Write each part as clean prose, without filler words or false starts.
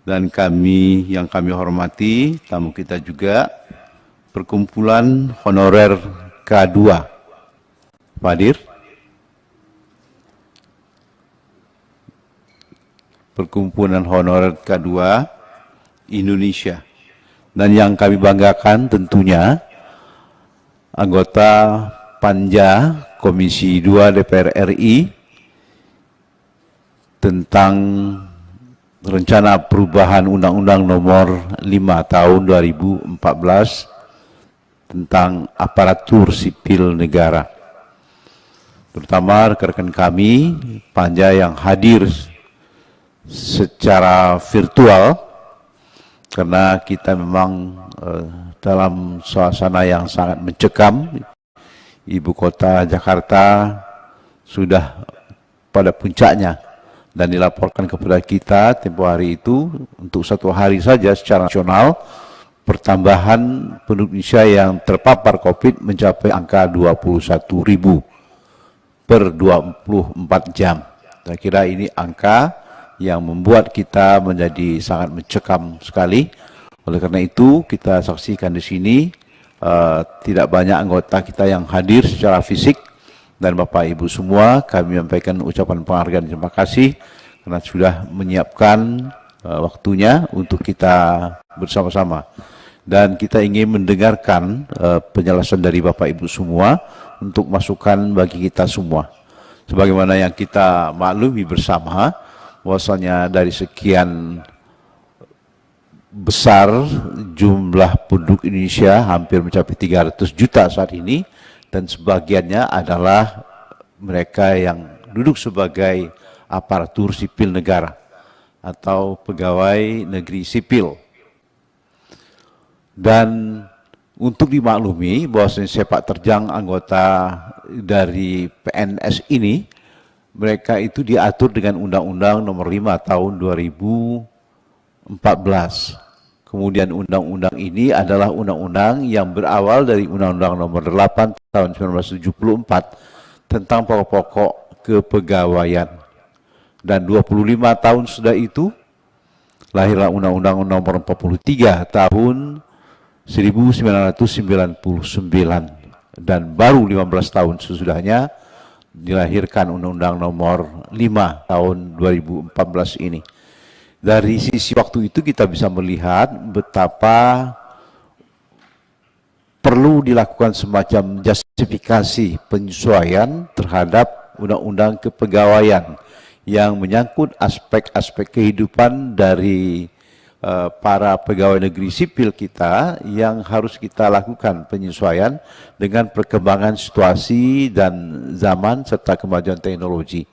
Dan yang kami hormati, tamu kita juga, Perkumpulan Honorer K2. Hadir? Perkumpulan Honorer K2 Indonesia. Dan yang kami banggakan tentunya anggota Panja Komisi 2 DPR RI tentang rencana perubahan Undang-Undang Nomor 5 Tahun 2014 tentang aparatur sipil negara. Terutama rekan-rekan kami Panja yang hadir secara virtual, karena kita memang dalam suasana yang sangat mencekam. Ibu kota Jakarta sudah pada puncaknya dan dilaporkan kepada kita tempoh hari itu untuk 1 hari saja secara nasional pertambahan penduduk Indonesia yang terpapar COVID mencapai angka 21.000 per 24 jam. Saya kira ini angka yang membuat kita menjadi sangat mencekam sekali. Oleh karena itu kita saksikan di sini tidak banyak anggota kita yang hadir secara fisik, dan Bapak Ibu semua kami menyampaikan ucapan penghargaan dan terima kasih karena sudah menyiapkan waktunya untuk kita bersama-sama. Dan kita ingin mendengarkan penjelasan dari Bapak Ibu semua untuk masukan bagi kita semua. Sebagaimana yang kita maklumi bersama, bahwasanya dari sekian besar jumlah penduduk Indonesia hampir mencapai 300 juta saat ini, dan sebagiannya adalah mereka yang duduk sebagai aparatur sipil negara atau pegawai negeri sipil. Dan untuk dimaklumi bahwasanya sepak terjang anggota dari PNS ini, mereka itu diatur dengan Undang-Undang Nomor 5 Tahun 2014. Kemudian undang-undang ini adalah undang-undang yang berawal dari Undang-Undang Nomor 8 Tahun 1974 tentang pokok-pokok kepegawaian. Dan 25 tahun sudah itu lahirlah Undang-Undang Nomor 43 Tahun 1999, dan baru 15 tahun sesudahnya dilahirkan Undang-Undang Nomor 5 Tahun 2014 ini. Dari sisi waktu itu kita bisa melihat betapa perlu dilakukan semacam justifikasi penyesuaian terhadap Undang-Undang Kepegawaian yang menyangkut aspek-aspek kehidupan dari para pegawai negeri sipil kita, yang harus kita lakukan penyesuaian dengan perkembangan situasi dan zaman serta kemajuan teknologi.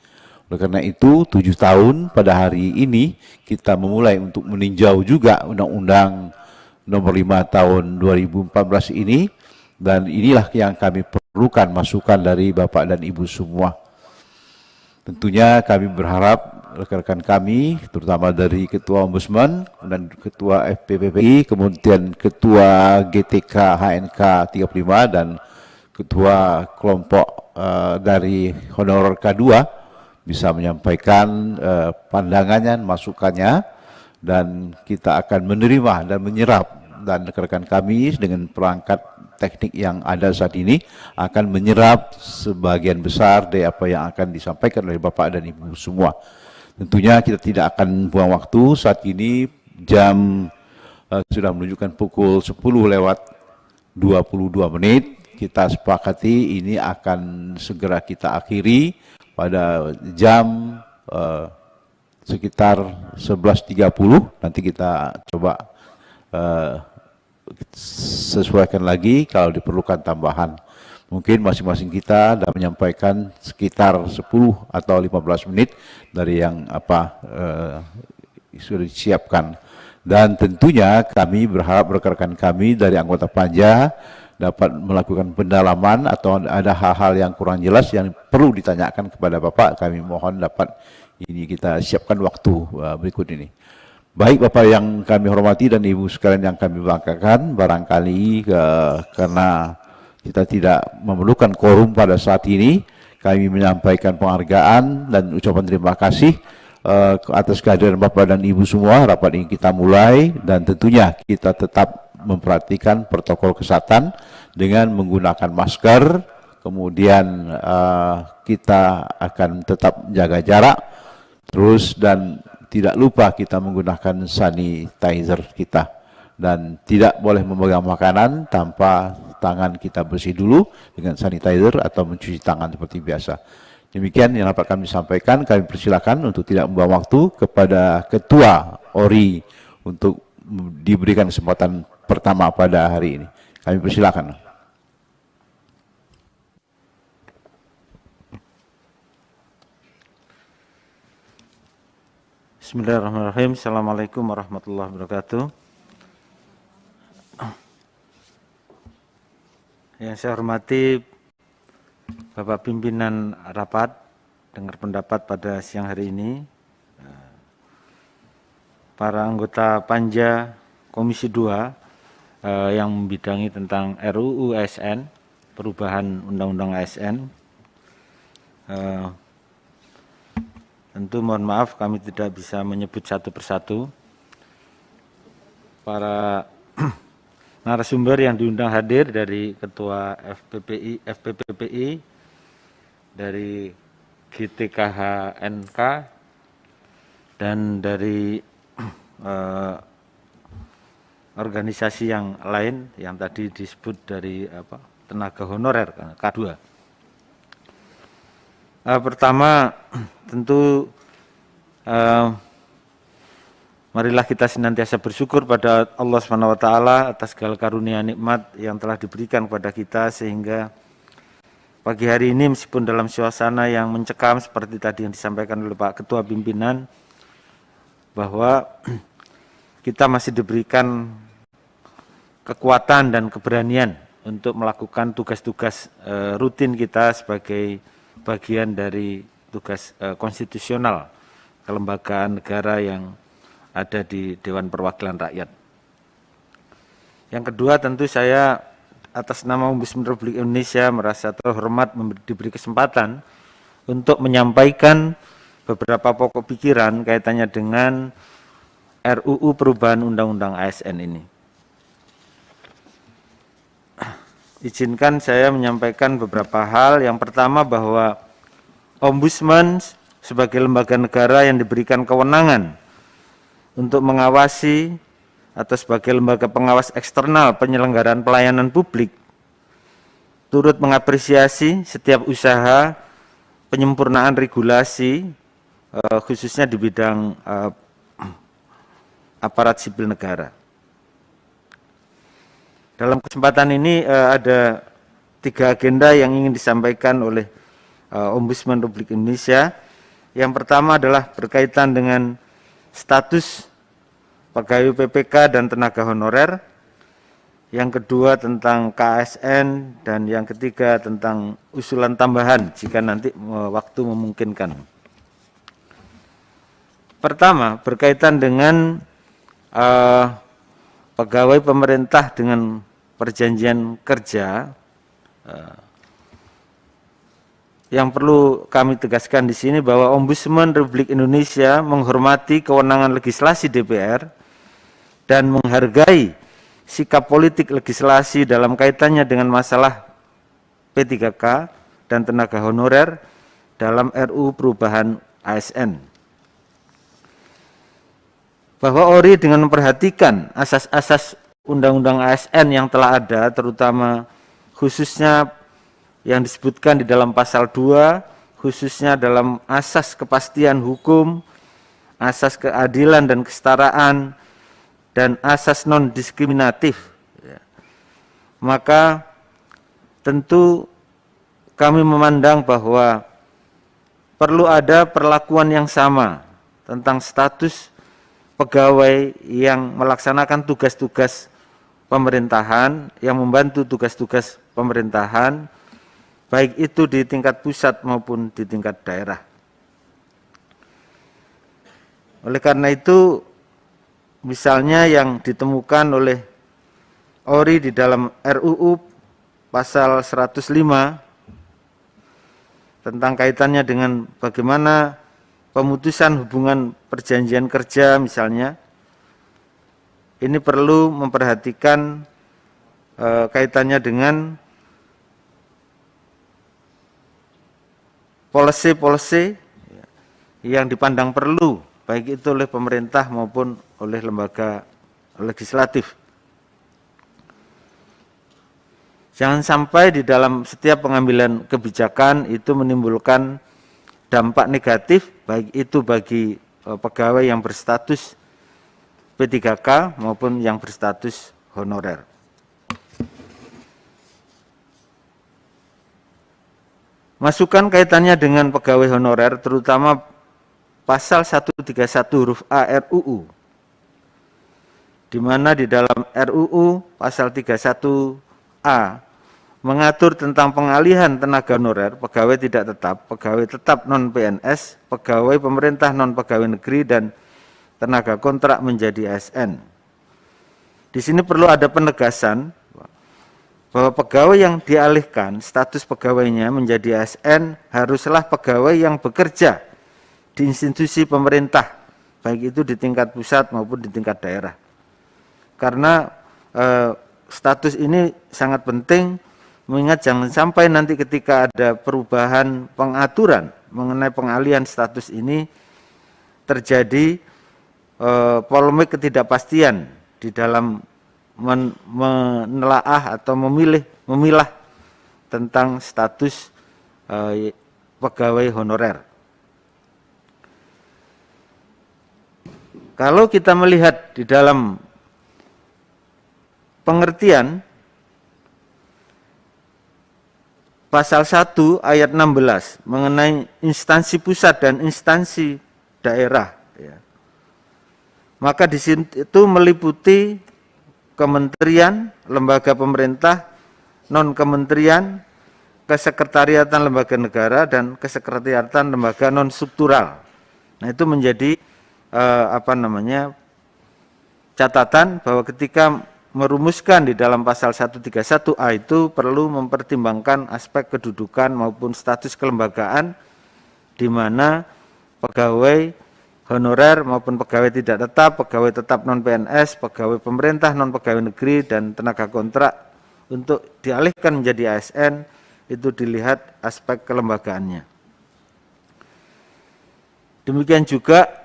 Oleh karena itu 7 tahun pada hari ini kita memulai untuk meninjau juga Undang-Undang Nomor 5 Tahun 2014 ini, dan inilah yang kami perlukan masukan dari Bapak dan Ibu semua. Tentunya kami berharap rekan-rekan kami, terutama dari Ketua Ombudsman dan Ketua FPPPI, kemudian Ketua GTK HNK 35 dan Ketua kelompok dari Honorer K2 bisa menyampaikan pandangannya, masukannya, dan kita akan menerima dan menyerap, dan rekan-rekan kami dengan perangkat teknik yang ada saat ini akan menyerap sebagian besar dari apa yang akan disampaikan oleh Bapak dan Ibu semua. Tentunya kita tidak akan buang waktu. Saat ini jam sudah menunjukkan pukul 10:22. Kita sepakati ini akan segera kita akhiri pada jam sekitar 11:30. Nanti kita coba sesuaikan lagi kalau diperlukan tambahan. Mungkin masing-masing kita dapat menyampaikan sekitar 10 atau 15 menit dari yang sudah disiapkan. Dan tentunya kami berharap rekan-rekan kami dari anggota Panja dapat melakukan pendalaman atau ada hal-hal yang kurang jelas yang perlu ditanyakan kepada Bapak. Kami mohon dapat ini kita siapkan waktu berikut ini. Baik Bapak yang kami hormati dan Ibu sekalian yang kami banggakan, barangkali karena kita tidak memerlukan quorum pada saat ini, kami menyampaikan penghargaan dan ucapan terima kasih atas kehadiran Bapak dan Ibu semua, rapat ini kita mulai, dan tentunya kita tetap memperhatikan protokol kesehatan dengan menggunakan masker, kemudian kita akan tetap jaga jarak, terus dan tidak lupa kita menggunakan sanitizer kita, dan tidak boleh memegang makanan tanpa tangan kita bersih dulu dengan sanitizer atau mencuci tangan seperti biasa. Demikian yang dapat kami sampaikan. Kami persilakan untuk tidak membuang waktu kepada Ketua ORI untuk diberikan kesempatan pertama pada hari ini. Kami persilakan. Bismillahirrahmanirrahim. Assalamualaikum warahmatullahi wabarakatuh. Yang saya hormati Bapak Pimpinan Rapat, dengar pendapat pada siang hari ini, para anggota Panja Komisi 2 yang membidangi tentang RUU ASN, perubahan Undang-Undang ASN. Tentu mohon maaf kami tidak bisa menyebut satu persatu. Para narasumber yang diundang hadir dari Ketua FPPPI, dari GTKHNK, dan dari organisasi yang lain yang tadi disebut dari tenaga honorer K2. Pertama, tentu marilah kita senantiasa bersyukur pada Allah SWT atas segala karunia nikmat yang telah diberikan kepada kita, sehingga pagi hari ini meskipun dalam suasana yang mencekam seperti tadi yang disampaikan oleh Pak Ketua Pimpinan, bahwa kita masih diberikan kekuatan dan keberanian untuk melakukan tugas-tugas rutin kita sebagai bagian dari tugas konstitusional kelembagaan negara yang ada di Dewan Perwakilan Rakyat. Yang kedua, tentu saya atas nama Ombudsman Republik Indonesia merasa terhormat diberi kesempatan untuk menyampaikan beberapa pokok pikiran kaitannya dengan RUU perubahan Undang-Undang ASN ini. Izinkan saya menyampaikan beberapa hal. Yang pertama, bahwa Ombudsman sebagai lembaga negara yang diberikan kewenangan untuk mengawasi atau sebagai lembaga pengawas eksternal penyelenggaraan pelayanan publik, turut mengapresiasi setiap usaha penyempurnaan regulasi, khususnya di bidang aparat sipil negara. Dalam kesempatan ini ada 3 agenda yang ingin disampaikan oleh Ombudsman Republik Indonesia. Yang pertama adalah berkaitan dengan status pegawai PPK dan tenaga honorer. Yang kedua tentang KASN, dan yang ketiga tentang usulan tambahan jika nanti waktu memungkinkan. Pertama, berkaitan dengan pegawai pemerintah dengan perjanjian kerja. Yang perlu kami tegaskan di sini bahwa Ombudsman Republik Indonesia menghormati kewenangan legislasi DPR dan menghargai sikap politik legislasi dalam kaitannya dengan masalah P3K dan tenaga honorer dalam RUU perubahan ASN. Bahwa ORI dengan memperhatikan asas-asas Undang-Undang ASN yang telah ada, terutama khususnya yang disebutkan di dalam pasal 2, khususnya dalam asas kepastian hukum, asas keadilan dan kesetaraan, dan asas non-diskriminatif. Maka tentu kami memandang bahwa perlu ada perlakuan yang sama tentang status pegawai yang melaksanakan tugas-tugas pemerintahan, yang membantu tugas-tugas pemerintahan, baik itu di tingkat pusat maupun di tingkat daerah. Oleh karena itu, misalnya yang ditemukan oleh ORI di dalam RUU pasal 105 tentang kaitannya dengan bagaimana pemutusan hubungan perjanjian kerja misalnya, ini perlu memperhatikan kaitannya dengan policy-policy yang dipandang perlu, baik itu oleh pemerintah maupun oleh lembaga legislatif. Jangan sampai di dalam setiap pengambilan kebijakan itu menimbulkan dampak negatif, baik itu bagi pegawai yang berstatus P3K maupun yang berstatus honorer. Masukan kaitannya dengan pegawai honorer, terutama pasal 131 huruf A RUU, di mana di dalam RUU pasal 31A mengatur tentang pengalihan tenaga honorer, pegawai tidak tetap, pegawai tetap non-PNS, pegawai pemerintah non-pegawai negeri, dan tenaga kontrak menjadi ASN. Di sini perlu ada penegasan bahwa pegawai yang dialihkan status pegawainya menjadi ASN haruslah pegawai yang bekerja di institusi pemerintah, baik itu di tingkat pusat maupun di tingkat daerah. Karena status ini sangat penting, mengingat jangan sampai nanti ketika ada perubahan pengaturan mengenai pengalihan status ini terjadi polemik ketidakpastian di dalam menelaah atau memilah tentang status pegawai honorer. Kalau kita melihat di dalam pengertian pasal 1 ayat 16 mengenai instansi pusat dan instansi daerah, ya, maka di situ meliputi kementerian, lembaga pemerintah, non-kementerian, kesekretariatan lembaga negara, dan kesekretariatan lembaga non-struktural. Nah, itu menjadi catatan bahwa ketika merumuskan di dalam pasal 131A itu perlu mempertimbangkan aspek kedudukan maupun status kelembagaan, di mana pegawai honorer maupun pegawai tidak tetap, pegawai tetap non-PNS, pegawai pemerintah non-pegawai negeri, dan tenaga kontrak untuk dialihkan menjadi ASN, itu dilihat aspek kelembagaannya. Demikian juga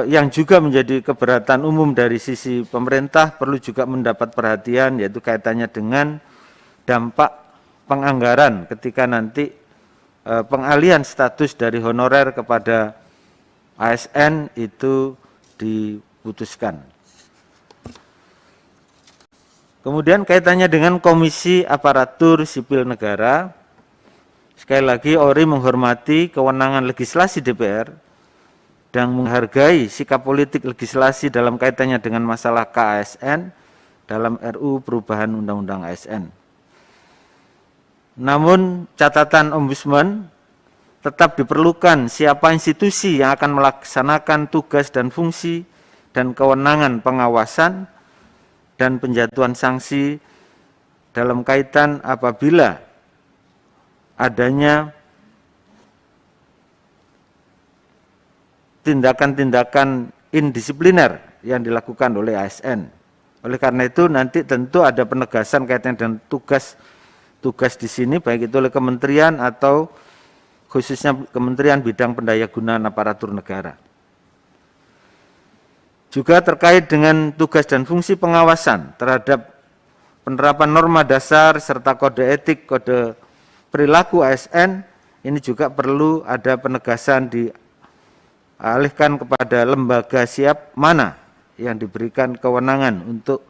yang juga menjadi keberatan umum dari sisi pemerintah perlu juga mendapat perhatian, yaitu kaitannya dengan dampak penganggaran ketika nanti pengalihan status dari honorer kepada ASN itu diputuskan. Kemudian kaitannya dengan Komisi Aparatur Sipil Negara, sekali lagi ORI menghormati kewenangan legislasi DPR dan menghargai sikap politik legislasi dalam kaitannya dengan masalah KASN dalam RUU perubahan Undang-Undang ASN. Namun catatan Ombudsman, tetap diperlukan siapa institusi yang akan melaksanakan tugas dan fungsi dan kewenangan pengawasan dan penjatuhan sanksi dalam kaitan apabila adanya tindakan-tindakan indisipliner yang dilakukan oleh ASN. Oleh karena itu nanti tentu ada penegasan kaitannya dengan tugas di sini, baik itu oleh kementerian atau khususnya Kementerian Bidang Pendayagunaan Aparatur Negara. Juga terkait dengan tugas dan fungsi pengawasan terhadap penerapan norma dasar serta kode etik, kode perilaku ASN, ini juga perlu ada penegasan dialihkan kepada lembaga siap mana yang diberikan kewenangan untuk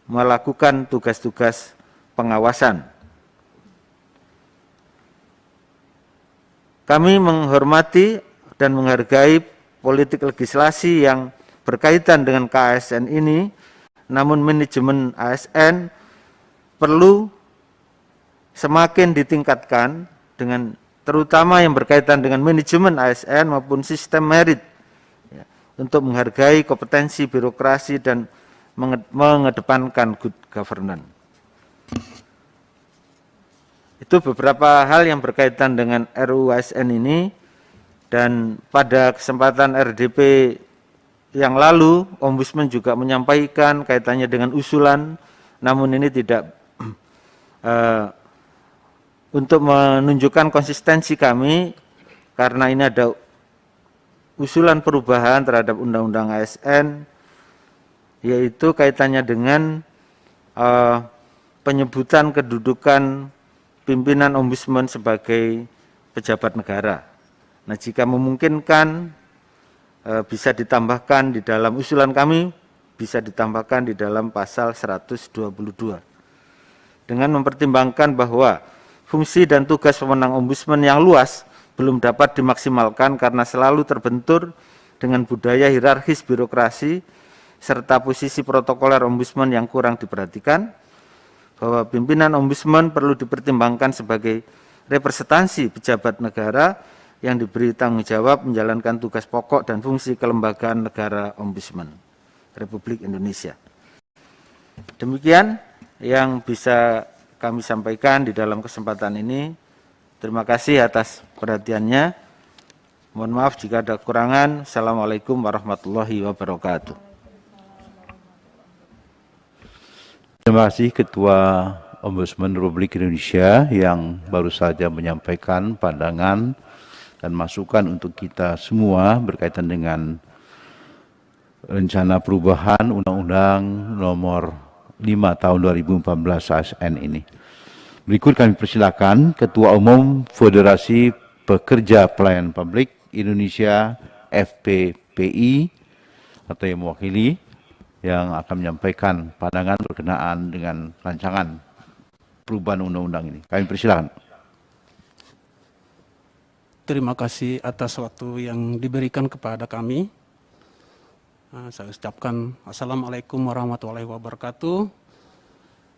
melakukan tugas-tugas pengawasan. Kami menghormati dan menghargai politik legislasi yang berkaitan dengan KASN ini, namun manajemen ASN perlu semakin ditingkatkan dengan terutama yang berkaitan dengan manajemen ASN maupun sistem merit, ya, untuk menghargai kompetensi birokrasi dan mengedepankan good governance. Itu beberapa hal yang berkaitan dengan RUU ASN ini. Dan pada kesempatan RDP yang lalu, Ombudsman juga menyampaikan kaitannya dengan usulan, namun ini tidak untuk menunjukkan konsistensi kami, karena ini ada usulan perubahan terhadap Undang-Undang ASN, yaitu kaitannya dengan penyebutan kedudukan pimpinan Ombudsman sebagai pejabat negara. Nah, jika memungkinkan bisa ditambahkan di dalam usulan kami, bisa ditambahkan di dalam pasal 122. Dengan mempertimbangkan bahwa fungsi dan tugas wewenang Ombudsman yang luas belum dapat dimaksimalkan karena selalu terbentur dengan budaya hierarkis birokrasi serta posisi protokoler Ombudsman yang kurang diperhatikan, bahwa pimpinan Ombudsman perlu dipertimbangkan sebagai representasi pejabat negara yang diberi tanggung jawab menjalankan tugas pokok dan fungsi kelembagaan negara Ombudsman Republik Indonesia. Demikian yang bisa kami sampaikan di dalam kesempatan ini. Terima kasih atas perhatiannya. Mohon maaf jika ada kekurangan. Assalamualaikum warahmatullahi wabarakatuh. Terima kasih Ketua Ombudsman Republik Indonesia yang baru saja menyampaikan pandangan dan masukan untuk kita semua berkaitan dengan rencana perubahan Undang-Undang Nomor 5 Tahun 2014 ASN ini. Berikut kami persilakan Ketua Umum Federasi Pekerja Pelayanan Publik Indonesia FPPI atau yang mewakili yang akan menyampaikan pandangan berkenaan dengan rancangan perubahan undang-undang ini. Kami persilakan. Terima kasih atas waktu yang diberikan kepada kami. Saya ucapkan Assalamualaikum warahmatullahi wabarakatuh.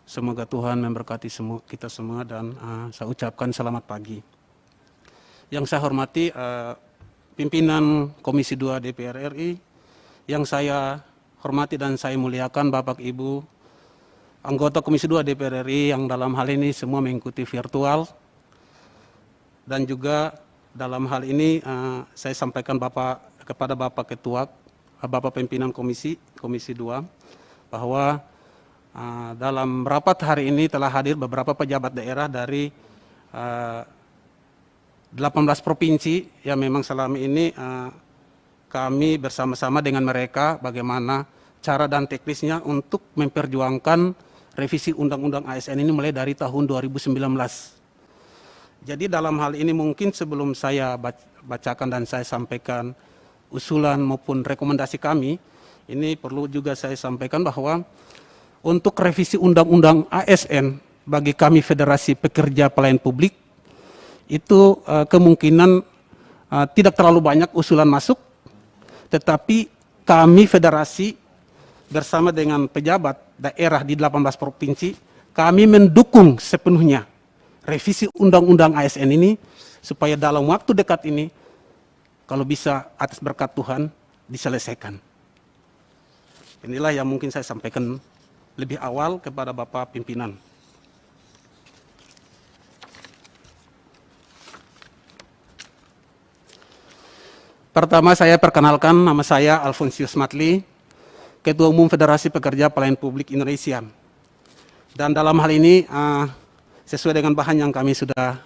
Semoga Tuhan memberkati kita semua dan saya ucapkan selamat pagi. Yang saya hormati pimpinan Komisi 2 DPR RI, yang saya hormati dan saya muliakan Bapak Ibu anggota Komisi 2 DPR RI yang dalam hal ini semua mengikuti virtual, dan juga dalam hal ini saya sampaikan kepada Bapak Ketua, Bapak Pimpinan Komisi 2, bahwa dalam rapat hari ini telah hadir beberapa pejabat daerah dari 18 provinsi yang memang selama ini kami bersama-sama dengan mereka bagaimana cara dan teknisnya untuk memperjuangkan revisi Undang-Undang ASN ini mulai dari tahun 2019. Jadi dalam hal ini mungkin sebelum saya bacakan dan saya sampaikan usulan maupun rekomendasi kami, ini perlu juga saya sampaikan bahwa untuk revisi Undang-Undang ASN bagi kami Federasi Pekerja Pelayanan Publik itu kemungkinan tidak terlalu banyak usulan masuk, tetapi kami federasi bersama dengan pejabat daerah di 18 provinsi, kami mendukung sepenuhnya revisi Undang-Undang ASN ini supaya dalam waktu dekat ini kalau bisa atas berkat Tuhan diselesaikan. Inilah yang mungkin saya sampaikan lebih awal kepada Bapak Pimpinan. Pertama saya perkenalkan, nama saya Alfonsius Matli, Ketua Umum Federasi Pekerja Pelayanan Publik Indonesia. Dan dalam hal ini sesuai dengan bahan yang kami sudah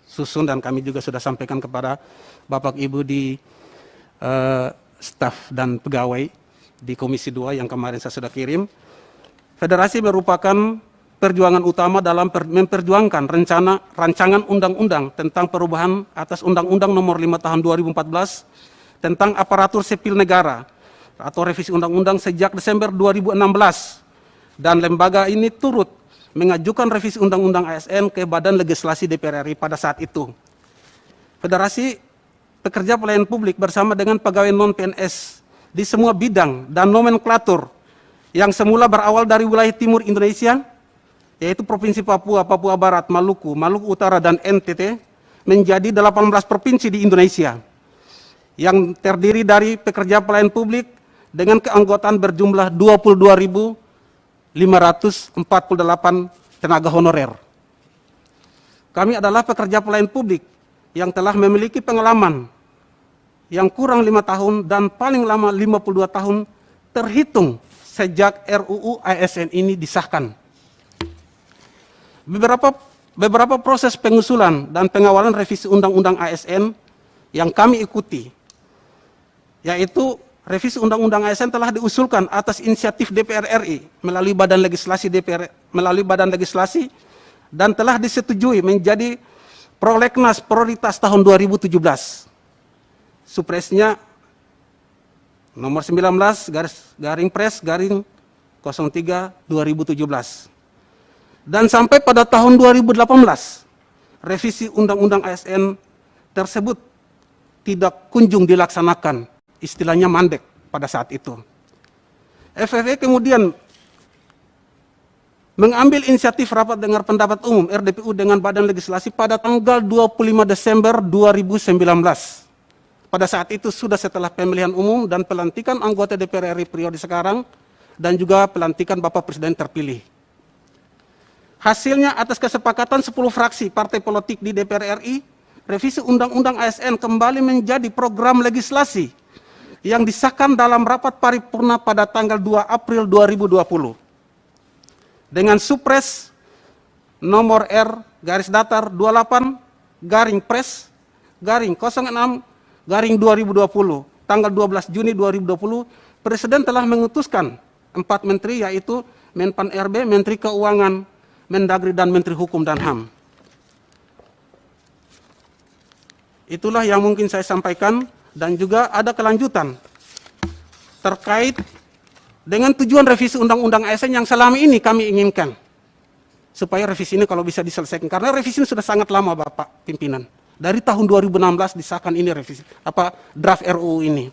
susun dan kami juga sudah sampaikan kepada Bapak Ibu di staf dan pegawai di Komisi 2 yang kemarin saya sudah kirim. Federasi merupakan perjuangan utama dalam memperjuangkan rancangan undang-undang tentang perubahan atas Undang-Undang Nomor 5 Tahun 2014 tentang aparatur sipil negara atau revisi undang-undang sejak Desember 2016, dan lembaga ini turut mengajukan revisi Undang-Undang ASN ke Badan Legislasi DPR RI pada saat itu. Federasi Pekerja Pelayanan Publik bersama dengan pegawai non-PNS di semua bidang dan nomenklatur yang semula berawal dari wilayah timur Indonesia, yaitu Provinsi Papua, Papua Barat, Maluku, Maluku Utara, dan NTT, menjadi 18 provinsi di Indonesia yang terdiri dari pekerja pelayanan publik dengan keanggotaan berjumlah 22.548 tenaga honorer. Kami adalah pekerja pelayanan publik yang telah memiliki pengalaman yang kurang 5 tahun dan paling lama 52 tahun terhitung sejak RUU ASN ini disahkan. Beberapa proses pengusulan dan pengawalan revisi Undang-Undang ASN yang kami ikuti, yaitu revisi Undang-Undang ASN telah diusulkan atas inisiatif DPR RI melalui Badan Legislasi dan telah disetujui menjadi prolegnas prioritas tahun 2017. Supresnya nomor 19/Pres/03/2017. Dan sampai pada tahun 2018, revisi Undang-Undang ASN tersebut tidak kunjung dilaksanakan, istilahnya mandek pada saat itu. FFV kemudian mengambil inisiatif rapat dengar pendapat umum RDPU dengan Badan Legislasi pada tanggal 25 Desember 2019. Pada saat itu sudah setelah pemilihan umum dan pelantikan anggota DPR RI periode sekarang dan juga pelantikan Bapak Presiden terpilih. Hasilnya atas kesepakatan 10 fraksi partai politik di DPR RI, revisi Undang-Undang ASN kembali menjadi program legislasi yang disahkan dalam rapat paripurna pada tanggal 2 April 2020. Dengan Supres nomor R-28-Pres-06-2020 tanggal 12 Juni 2020, Presiden telah mengutuskan 4 menteri, yaitu Menpan RB, Menteri Keuangan, Mendagri, dan Menteri Hukum dan HAM. Itulah yang mungkin saya sampaikan, dan juga ada kelanjutan terkait dengan tujuan revisi Undang-Undang ASN yang selama ini kami inginkan, supaya revisi ini kalau bisa diselesaikan, karena revisi ini sudah sangat lama, Bapak Pimpinan. Dari tahun 2016 disahkan ini revisi, draft RUU ini.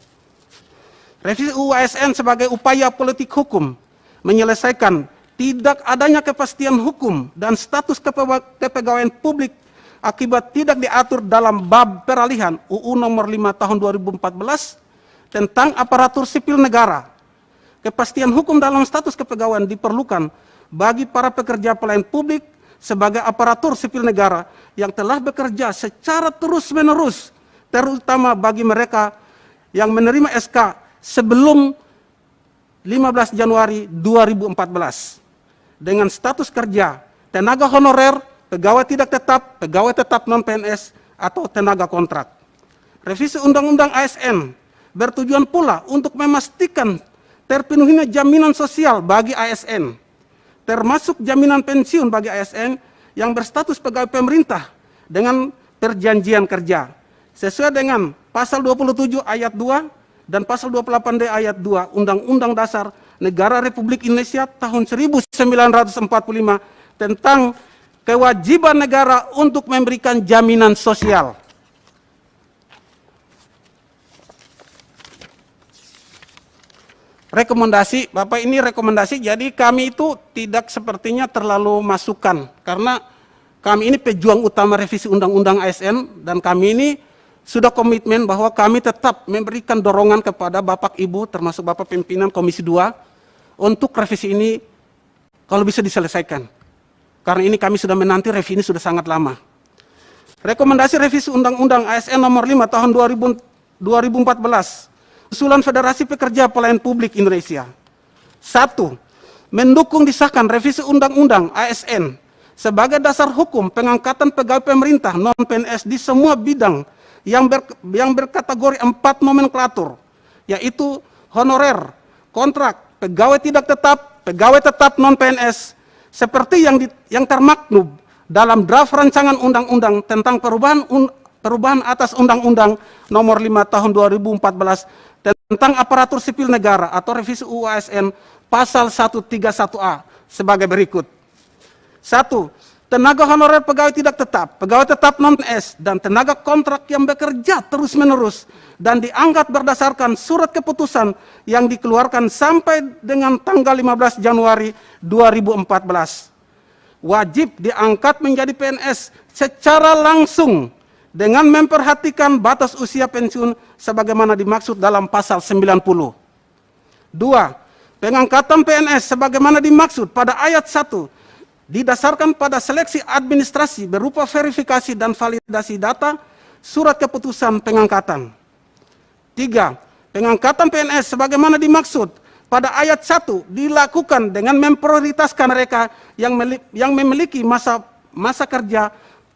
Revisi UU ASN sebagai upaya politik hukum menyelesaikan tidak adanya kepastian hukum dan status kepegawaian publik akibat tidak diatur dalam bab peralihan UU nomor 5 tahun 2014 tentang aparatur sipil negara. Kepastian hukum dalam status kepegawaian diperlukan bagi para pekerja pelayan publik sebagai aparatur sipil negara yang telah bekerja secara terus-menerus, terutama bagi mereka yang menerima SK sebelum 15 Januari 2014. Dengan status kerja, tenaga honorer, pegawai tidak tetap, pegawai tetap non-PNS, atau tenaga kontrak. Revisi Undang-Undang ASN bertujuan pula untuk memastikan terpenuhinya jaminan sosial bagi ASN, termasuk jaminan pensiun bagi ASN yang berstatus pegawai pemerintah dengan perjanjian kerja, sesuai dengan Pasal 27 Ayat 2 dan Pasal 28D Ayat 2 Undang-Undang Dasar Negara Republik Indonesia tahun 1945 tentang kewajiban negara untuk memberikan jaminan sosial. Rekomendasi, Bapak, ini rekomendasi, jadi kami itu tidak sepertinya terlalu masukan, karena kami ini pejuang utama revisi Undang-Undang ASN, dan kami ini sudah komitmen bahwa kami tetap memberikan dorongan kepada Bapak Ibu, termasuk Bapak Pimpinan Komisi 2, untuk revisi ini kalau bisa diselesaikan. Karena ini kami sudah menanti revisi ini sudah sangat lama. Rekomendasi revisi Undang-Undang ASN nomor 5 tahun 2014, usulan Federasi Pekerja Pelayan Publik Indonesia. 1. Mendukung disahkan revisi Undang-Undang ASN sebagai dasar hukum pengangkatan pegawai pemerintah non-PNS di semua bidang yang berkategori 4 nomenklatur, yaitu honorer, kontrak, pegawai tidak tetap, pegawai tetap non-PNS, seperti yang termaktub dalam draft rancangan undang-undang tentang perubahan atas Undang-Undang nomor 5 tahun 2014 tentang aparatur sipil negara atau revisi UU ASN pasal 131A sebagai berikut. 1. Tenaga honorer pegawai tidak tetap, pegawai tetap non-PNS, dan tenaga kontrak yang bekerja terus-menerus dan diangkat berdasarkan surat keputusan yang dikeluarkan sampai dengan tanggal 15 Januari 2014. Wajib diangkat menjadi PNS secara langsung dengan memperhatikan batas usia pensiun sebagaimana dimaksud dalam pasal 90. 2. Pengangkatan PNS sebagaimana dimaksud pada ayat 1 didasarkan pada seleksi administrasi berupa verifikasi dan validasi data surat keputusan pengangkatan. 3. Pengangkatan PNS sebagaimana dimaksud pada ayat 1 dilakukan dengan memprioritaskan mereka yang memiliki masa kerja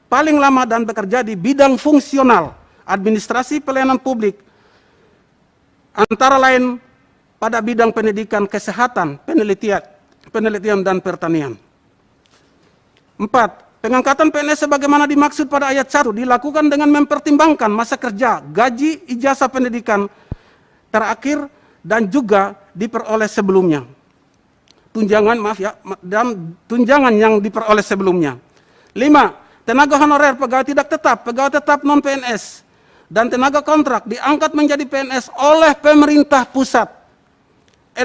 paling lama dan bekerja di bidang fungsional, administrasi pelayanan publik, antara lain pada bidang pendidikan, kesehatan, penelitian dan pertanian. 4. Pengangkatan PNS sebagaimana dimaksud pada ayat 1 dilakukan dengan mempertimbangkan masa kerja, gaji, ijazah pendidikan terakhir dan juga diperoleh sebelumnya. Tunjangan yang diperoleh sebelumnya. 5. Tenaga honorer pegawai tidak tetap, pegawai tetap non-PNS, dan tenaga kontrak diangkat menjadi PNS oleh pemerintah pusat. 6.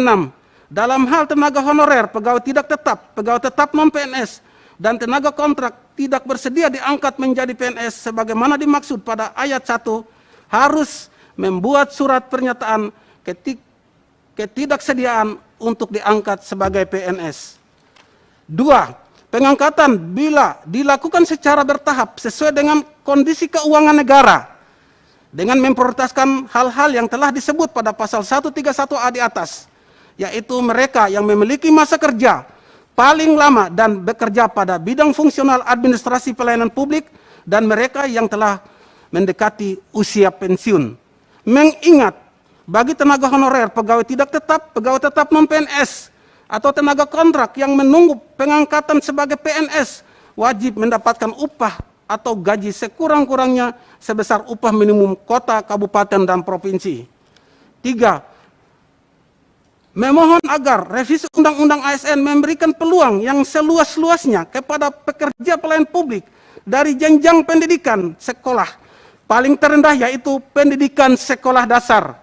Dalam hal tenaga honorer, pegawai tidak tetap, pegawai tetap non-PNS, dan tenaga kontrak tidak bersedia diangkat menjadi PNS sebagaimana dimaksud pada ayat 1, harus membuat surat pernyataan ketidaksediaan untuk diangkat sebagai PNS. 2. Pengangkatan bila dilakukan secara bertahap sesuai dengan kondisi keuangan negara dengan memprioritaskan hal-hal yang telah disebut pada pasal 131A di atas, yaitu mereka yang memiliki masa kerja paling lama dan bekerja pada bidang fungsional administrasi pelayanan publik dan mereka yang telah mendekati usia pensiun. Mengingat bagi tenaga honorer, pegawai tidak tetap, pegawai tetap non-PNS, atau tenaga kontrak yang menunggu pengangkatan sebagai PNS, wajib mendapatkan upah atau gaji sekurang-kurangnya sebesar upah minimum kota, kabupaten, dan provinsi. 3. Memohon agar revisi Undang-Undang ASN memberikan peluang yang seluas-luasnya kepada pekerja pelayanan publik dari jenjang pendidikan sekolah paling terendah yaitu pendidikan sekolah dasar.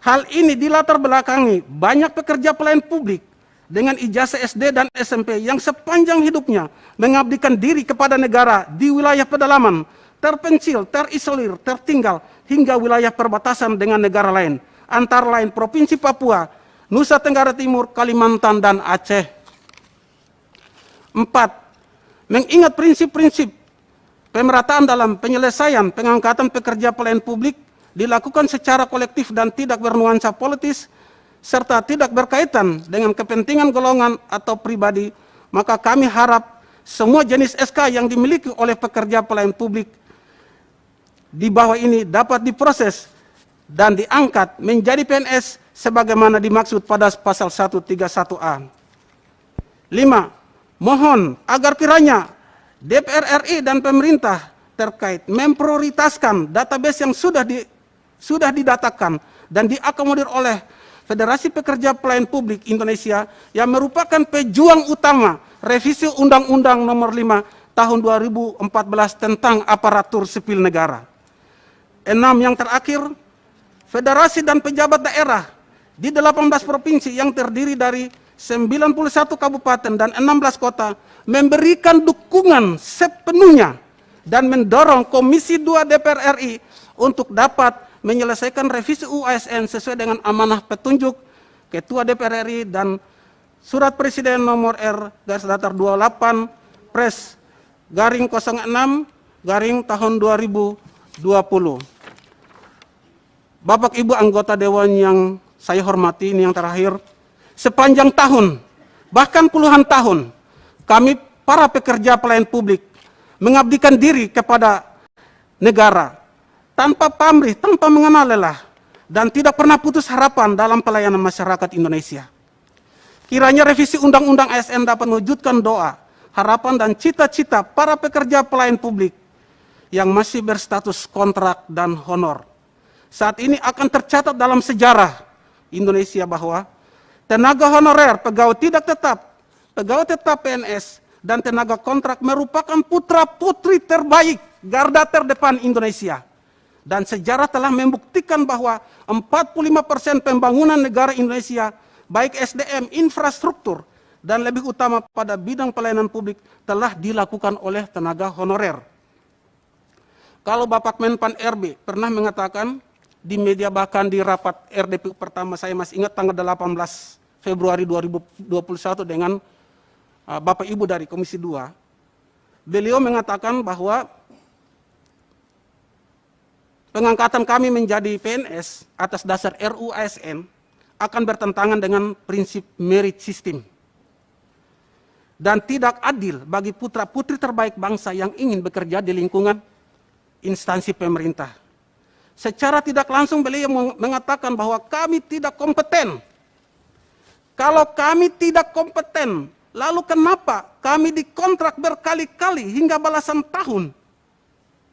Hal ini dilatar belakangi banyak pekerja pelayanan publik dengan ijazah SD dan SMP yang sepanjang hidupnya mengabdikan diri kepada negara di wilayah pedalaman, terpencil, terisolir, tertinggal, hingga wilayah perbatasan dengan negara lain, antara lain Provinsi Papua, Nusa Tenggara Timur, Kalimantan, dan Aceh. 4. Mengingat prinsip-prinsip pemerataan dalam penyelesaian pengangkatan pekerja pelayanan publik dilakukan secara kolektif dan tidak bernuansa politis, serta tidak berkaitan dengan kepentingan golongan atau pribadi, maka kami harap semua jenis SK yang dimiliki oleh pekerja pelayanan publik di bawah ini dapat diproses dan diangkat menjadi PNS sebagaimana dimaksud pada pasal 131A. 5. Mohon agar kiranya DPR RI dan pemerintah terkait memprioritaskan database yang sudah didatakan dan diakomodir oleh Federasi Pekerja Pelayanan Publik Indonesia yang merupakan pejuang utama revisi Undang-Undang Nomor 5 Tahun 2014 tentang aparatur sipil negara. 6. Yang terakhir, federasi dan pejabat daerah di 18 provinsi yang terdiri dari 91 kabupaten dan 16 kota memberikan dukungan sepenuhnya dan mendorong Komisi 2 DPR RI untuk dapat menyelesaikan revisi UU ASN sesuai dengan amanah petunjuk Ketua DPR RI dan Surat Presiden nomor R/28 Pres garing 06 garing tahun 2020. Bapak Ibu anggota Dewan yang saya hormati, ini yang terakhir, sepanjang tahun, bahkan puluhan tahun, kami para pekerja pelayanan publik mengabdikan diri kepada negara, tanpa pamrih, tanpa mengenal lelah, dan tidak pernah putus harapan dalam pelayanan masyarakat Indonesia. Kiranya revisi Undang-Undang ASN dapat mewujudkan doa, harapan, dan cita-cita para pekerja pelayanan publik yang masih berstatus kontrak dan honor. Saat ini akan tercatat dalam sejarah Indonesia bahwa tenaga honorer, pegawai tidak tetap, pegawai tetap PNS, dan tenaga kontrak merupakan putra-putri terbaik garda terdepan Indonesia. Dan sejarah telah membuktikan bahwa 45% pembangunan negara Indonesia, baik SDM, infrastruktur, dan lebih utama pada bidang pelayanan publik telah dilakukan oleh tenaga honorer. Kalau Bapak Menpan RB pernah mengatakan di media, bahkan di rapat RDP pertama, saya masih ingat tanggal 18 Februari 2021 dengan Bapak Ibu dari Komisi 2, beliau mengatakan bahwa pengangkatan kami menjadi PNS atas dasar RUU ASN akan bertentangan dengan prinsip merit system dan tidak adil bagi putra-putri terbaik bangsa yang ingin bekerja di lingkungan instansi pemerintah. Secara tidak langsung beliau mengatakan bahwa kami tidak kompeten. Kalau kami tidak kompeten, lalu kenapa kami dikontrak berkali-kali hingga belasan tahun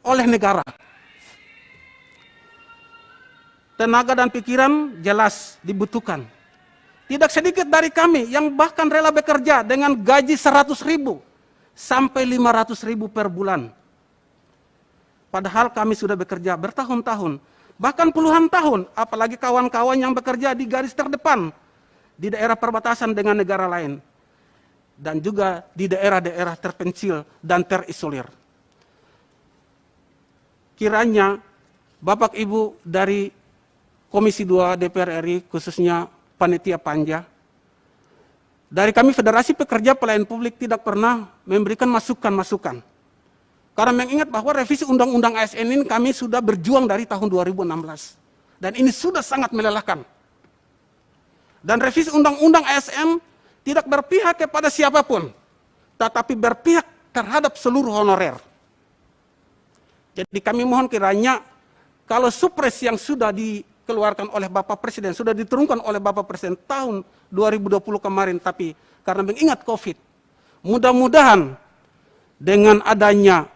oleh negara? Tenaga dan pikiran jelas dibutuhkan. Tidak sedikit dari kami yang bahkan rela bekerja dengan gaji 100.000 sampai 500.000 per bulan. Padahal kami sudah bekerja bertahun-tahun, bahkan puluhan tahun, apalagi kawan-kawan yang bekerja di garis terdepan, di daerah perbatasan dengan negara lain, dan juga di daerah-daerah terpencil dan terisolir. Kiranya Bapak Ibu dari Komisi 2 DPR RI, khususnya Panitia Panja, dari kami Federasi Pekerja Pelayan Publik tidak pernah memberikan masukan-masukan. Karena mengingat bahwa revisi Undang-Undang ASN ini kami sudah berjuang dari tahun 2016. Dan ini sudah sangat melelahkan. Dan revisi Undang-Undang ASN tidak berpihak kepada siapapun, tetapi berpihak terhadap seluruh honorer. Jadi kami mohon kiranya, kalau supres yang sudah dikeluarkan oleh Bapak Presiden, sudah diturunkan oleh Bapak Presiden tahun 2020 kemarin, tapi karena mengingat COVID, mudah-mudahan dengan adanya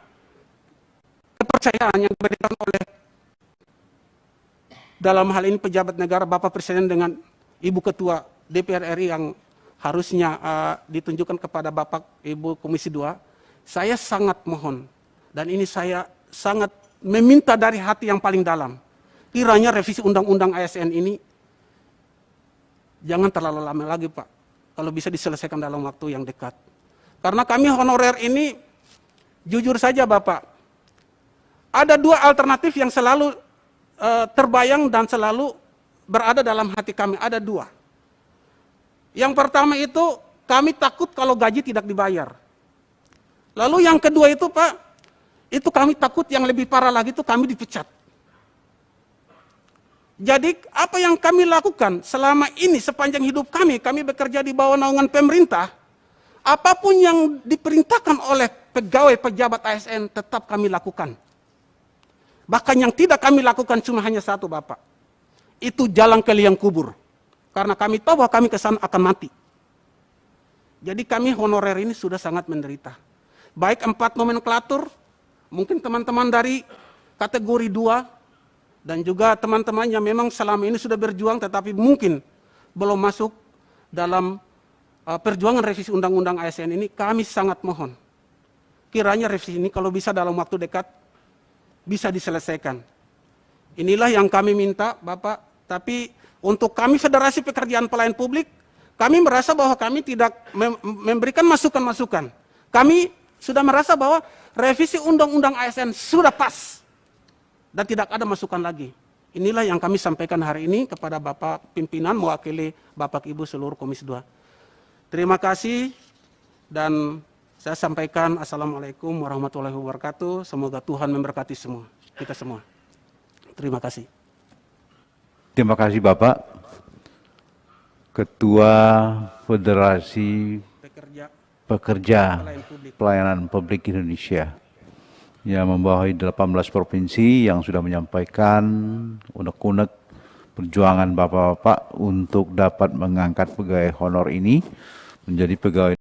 kepercayaan yang diberikan oleh dalam hal ini pejabat negara, Bapak Presiden dengan Ibu Ketua DPR RI yang harusnya ditunjukkan kepada Bapak Ibu Komisi 2, saya sangat mohon, dan ini saya sangat meminta dari hati yang paling dalam, kiranya revisi Undang-Undang ASN ini jangan terlalu lama lagi, Pak. Kalau bisa diselesaikan dalam waktu yang dekat. Karena kami honorer ini, jujur saja Bapak, ada dua alternatif yang selalu terbayang dan selalu berada dalam hati kami, ada dua. Yang pertama itu, kami takut kalau gaji tidak dibayar. Lalu yang kedua itu Pak, itu kami takut yang lebih parah lagi itu kami dipecat. Jadi apa yang kami lakukan selama ini sepanjang hidup kami bekerja di bawah naungan pemerintah, apapun yang diperintahkan oleh pegawai pejabat ASN tetap kami lakukan. Bahkan yang tidak kami lakukan cuma hanya satu Bapak, itu jalan ke liang kubur. Karena kami tahu bahwa kami ke sana akan mati. Jadi kami honorer ini sudah sangat menderita. Baik 4 nomenklatur, mungkin teman-teman dari kategori 2, dan juga teman-teman yang memang selama ini sudah berjuang tetapi mungkin belum masuk dalam perjuangan revisi Undang-Undang ASN ini, kami sangat mohon. Kiranya revisi ini kalau bisa dalam waktu dekat, bisa diselesaikan. Inilah yang kami minta Bapak, tapi untuk kami Federasi Pekerjaan Pelayan Publik, kami merasa bahwa kami tidak memberikan masukan-masukan. Kami sudah merasa bahwa revisi Undang-Undang ASN sudah pas dan tidak ada masukan lagi. Inilah yang kami sampaikan hari ini kepada Bapak Pimpinan mewakili Bapak Ibu seluruh Komisi 2. Terima kasih dan saya sampaikan Assalamualaikum warahmatullahi wabarakatuh. Semoga Tuhan memberkati semua, kita semua. Terima kasih. Terima kasih Bapak, Ketua Federasi Pekerja Pelayanan Publik Indonesia yang membawahi 18 provinsi yang sudah menyampaikan unek-unek perjuangan Bapak-Bapak untuk dapat mengangkat pegawai honor ini menjadi pegawai